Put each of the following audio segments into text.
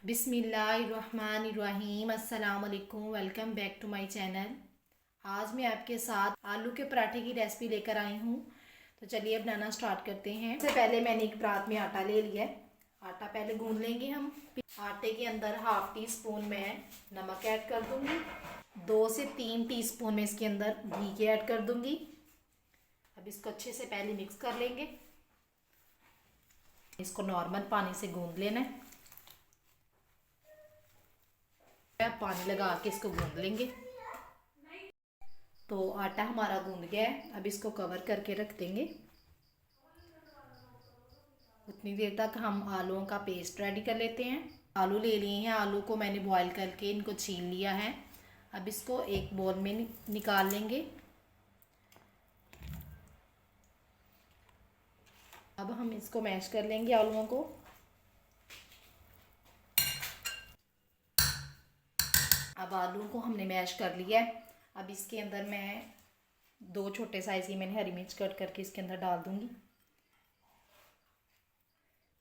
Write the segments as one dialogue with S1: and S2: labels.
S1: बिस्मिल्लाहिर्रहमानिर्रहीम। अस्सलाम वालेकुम। Welcome back to my channel. आज मैं आपके साथ आलू के पराठे की रेसिपी लेकर आई हूँ। तो चलिए बनाना स्टार्ट करते हैं। सबसे पहले मैंने एक परात में आटा ले लिया है। आटा पहले गूंद लेंगे हम। आटे के अंदर हाफ टी स्पून मैं नमक ऐड कर दूंगी। 2 से 3 टीस्पून में इसके अंदर घी के ऐड कर दूंगी। अब इसको अच्छे से पहले मिक्स कर लेंगे। इसको नॉर्मल पानी से गूंद लेना है। पानी लगा के इसको गूंद लेंगे। तो आटा हमारा गूंद गया है। अब इसको कवर करके रख देंगे। उतनी देर तक हम आलूओं का पेस्ट रेडी कर लेते हैं। आलू ले लिए हैं। आलू को मैंने बॉईल करके इनको छील लिया है। अब इसको एक बोल में निकाल लेंगे। अब हम इसको मैश कर लेंगे आलूओं को। अब आलू को हमने मैश कर लिया है। अब इसके अंदर मैं 2 छोटे साइज़ की मैंने हरी मिर्च कट करके इसके अंदर डाल दूंगी।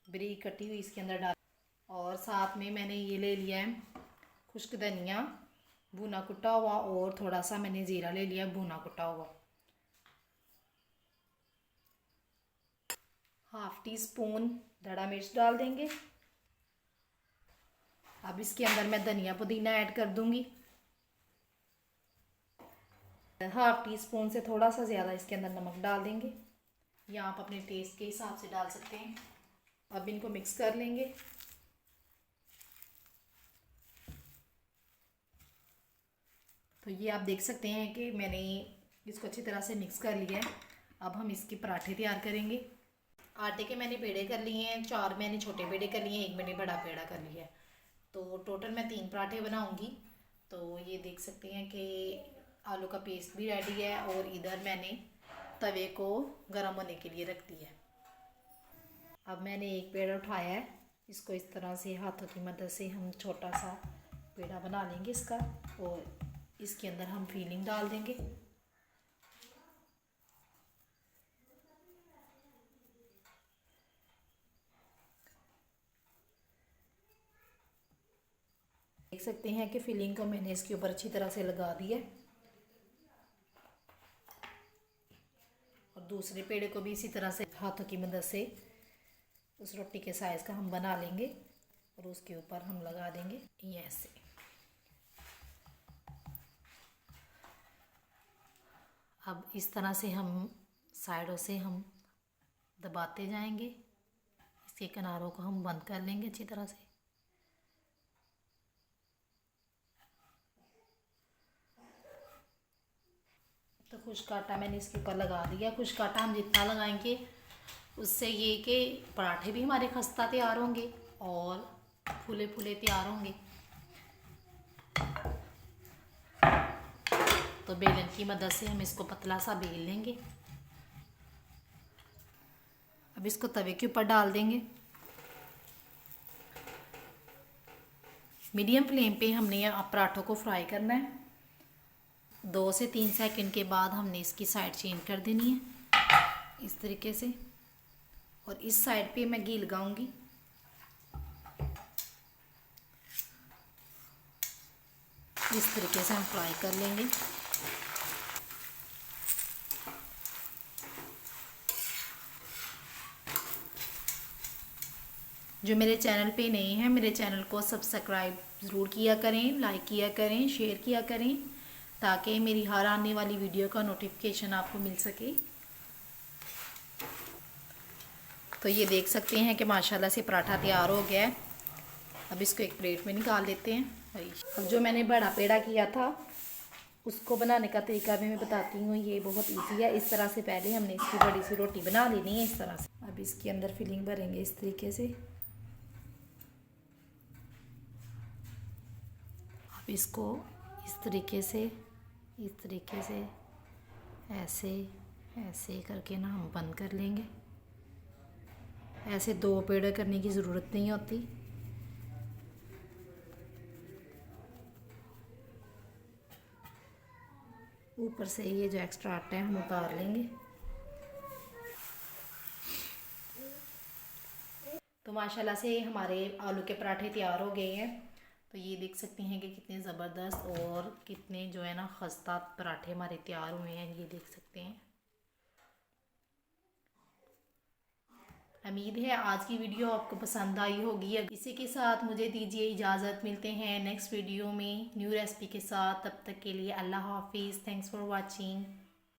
S1: बारीक कटी हुई इसके अंदर डाल, और साथ में मैंने ये ले लिया है खुश्क धनिया भुना कुटा हुआ, और थोड़ा सा मैंने ज़ीरा ले लिया भुना कुटा हुआ। हाफ टी स्पून धड़ा मिर्च डाल देंगे। अब इसके अंदर मैं धनिया पुदीना ऐड कर दूंगी। हाफ टी स्पून से थोड़ा सा ज़्यादा इसके अंदर नमक डाल देंगे, या आप अपने टेस्ट के हिसाब से डाल सकते हैं। अब इनको मिक्स कर लेंगे। तो ये आप देख सकते हैं कि मैंने इसको अच्छी तरह से मिक्स कर लिया है। अब हम इसके पराठे तैयार करेंगे। आटे के मैंने पेड़े कर लिए हैं। 4 मैंने छोटे पेड़े कर लिए हैं, 1 मैंने बड़ा पेड़ा कर लिया है। तो टोटल मैं 3 पराठे बनाऊंगी। तो ये देख सकते हैं कि आलू का पेस्ट भी रेडी है, और इधर मैंने तवे को गर्म होने के लिए रख दिया है। अब मैंने एक पेड़ा उठाया है। इसको इस तरह से हाथों की मदद से हम छोटा सा पेड़ा बना लेंगे इसका, और इसके अंदर हम फिलिंग डाल देंगे। देख सकते हैं कि फिलिंग को मैंने इसके ऊपर अच्छी तरह से लगा दी है, और दूसरे पेड़े को भी इसी तरह से हाथों की मदद से उस रोटी के साइज़ का हम बना लेंगे, और उसके ऊपर हम लगा देंगे ये ऐसे। अब इस तरह से हम साइडों से हम दबाते जाएंगे। इसके किनारों को हम बंद कर लेंगे अच्छी तरह से। तो खुश्क आटा मैंने इसके ऊपर लगा दिया। खुश्क आटा हम जितना लगाएंगे उससे ये कि पराठे भी हमारे खस्ता तैयार होंगे और फूले फूले तैयार होंगे। तो बेलन की मदद से हम इसको पतला सा बेल लेंगे। अब इसको तवे के ऊपर डाल देंगे। मीडियम फ्लेम पे हमने पराठों को फ्राई करना है। 2 से 3 सेकंड के बाद हमने इसकी साइड चेंज कर देनी है इस तरीके से, और इस साइड पे मैं घी लगाऊंगी। इस तरीके से हम फ्राई कर लेंगे। जो मेरे चैनल पे नए हैं, मेरे चैनल को सब्सक्राइब ज़रूर किया करें, लाइक किया करें, शेयर किया करें, ताकि मेरी हर आने वाली वीडियो का नोटिफिकेशन आपको मिल सके। तो ये देख सकते हैं कि माशाल्लाह से पराठा तैयार हो गया है। अब इसको एक प्लेट में निकाल लेते हैं। अब जो मैंने बड़ा पेड़ा किया था उसको बनाने का तरीका भी मैं बताती हूँ। ये बहुत ईजी है। इस तरह से पहले हमने इसकी बड़ी सी रोटी बना लेनी है इस तरह से। अब इसके अंदर फिलिंग भरेंगे इस तरीके से। अब इसको इस तरीके से ऐसे ऐसे करके ना हम बंद कर लेंगे। ऐसे 2 पेड़े करने की ज़रूरत नहीं होती। ऊपर से ये जो एक्स्ट्रा आटा है हम उतार लेंगे। तो तो माशाल्लाह से हमारे आलू के पराठे तैयार हो गए हैं। तो ये देख सकते हैं कि कितने ज़बरदस्त और कितने जो है ना खस्ता पराठे हमारे तैयार हुए हैं, ये देख सकते हैं। उम्मीद है आज की वीडियो आपको पसंद आई होगी। इसी के साथ मुझे दीजिए इजाज़त, मिलते हैं नेक्स्ट वीडियो में न्यू रेसिपी के साथ। तब तक के लिए अल्लाह हाफिज़। Thanks for watching.